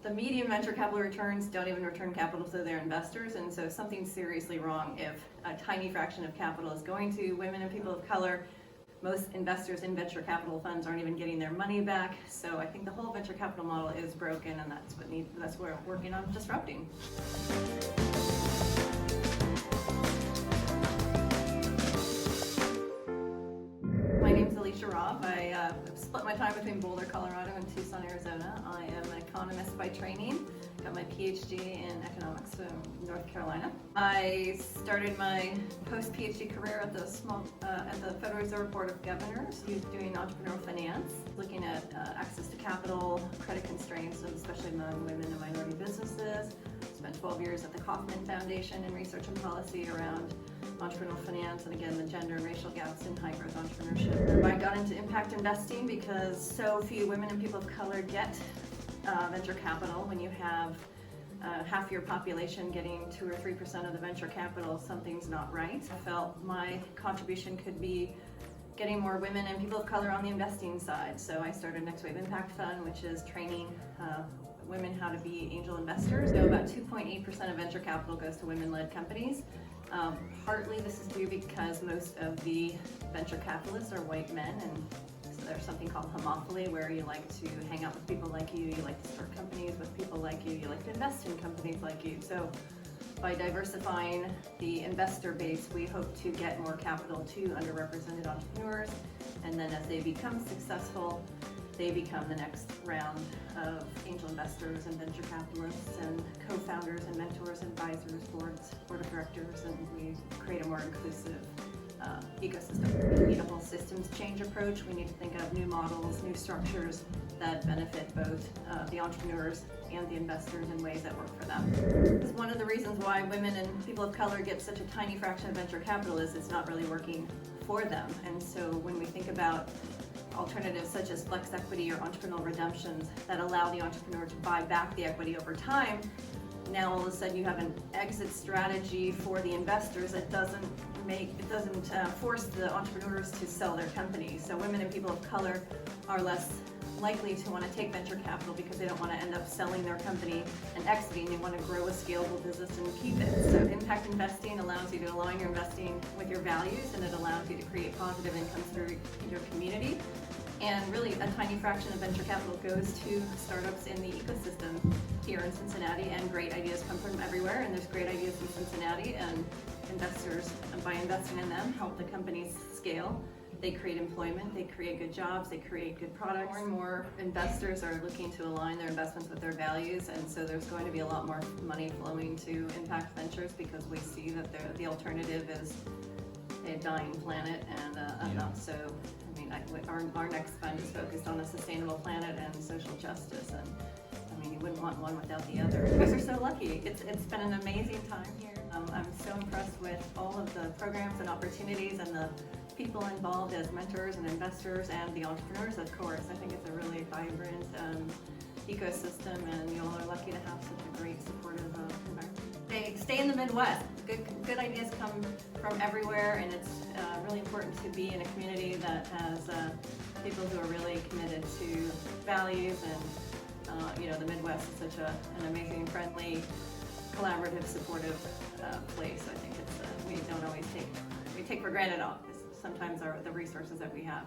The median venture capital returns don't even return capital to their investors, and so something's seriously wrong if a tiny fraction of capital is going to women and people of color. Most investors in venture capital funds aren't even getting their money back. So I think the whole venture capital model is broken, and that's what we're working on disrupting. My name's Alicia Robb. I split my time between Boulder, Colorado and Tucson, Arizona. I am an economist by training. Got my PhD in economics from North Carolina. I started my post-PhD career at the Federal Reserve Board of Governors, doing entrepreneurial finance, looking at access to capital, credit constraints, especially among women and minority businesses. Spent 12 years at the Kauffman Foundation in research and policy around entrepreneurial finance, and again, the gender and racial gaps in high-growth entrepreneurship. I got into impact investing because so few women and people of color get venture capital. When you have half your population getting 2 or 3% of the venture capital, something's not right. I felt my contribution could be getting more women and people of color on the investing side. So I started Next Wave Impact Fund, which is training women how to be angel investors. So about 2.8% of venture capital goes to women-led companies. Partly this is due because most of the venture capitalists are white men, and so there's something called homophily, where you like to hang out with people like you like to start companies with people like you like to invest in companies like you. So by diversifying the investor base, we hope to get more capital to underrepresented entrepreneurs, and then as they become successful, they become the next round of angel investors and venture capitalists and co-founders and mentors, advisors, board of directors, and we create a more inclusive ecosystem. We need a whole systems change approach. We need to think of new models, new structures that benefit both the entrepreneurs and the investors in ways that work for them. It's one of the reasons why women and people of color get such a tiny fraction of venture capital is it's not really working for them. And so when we think about alternatives such as flex equity or entrepreneurial redemptions that allow the entrepreneur to buy back the equity over time, now all of a sudden you have an exit strategy for the investors that doesn't force the entrepreneurs to sell their company. So women and people of color are less likely to want to take venture capital because they don't want to end up selling their company and exiting. They want to grow a scalable business and keep it. So impact investing allows you to align your investing with your values, and it allows you to create positive income through your community. And really, a tiny fraction of venture capital goes to startups in the ecosystem here in Cincinnati, and great ideas come from everywhere, and there's great ideas in Cincinnati, and investors, by investing in them, help the companies scale. They create employment, they create good jobs, they create good products. More and more investors are looking to align their investments with their values, and so there's going to be a lot more money flowing to impact ventures because we see that the alternative is a dying planet and not so. I mean, our next fund is focused on a sustainable planet and social justice, and I mean, you wouldn't want one without the other. You guys are so lucky. It's been an amazing time here. I'm so impressed with all of the programs and opportunities and the people involved as mentors and investors and the entrepreneurs, of course. I think it's a really vibrant ecosystem, and you all are lucky to have such a great supportive environment. Stay in the Midwest. Good ideas come from everywhere, and it's really important to be in a community that has people who are really committed to values, and you know, the Midwest is such an amazing, friendly, collaborative, supportive place. I think it's we don't always take for granted sometimes the resources that we have.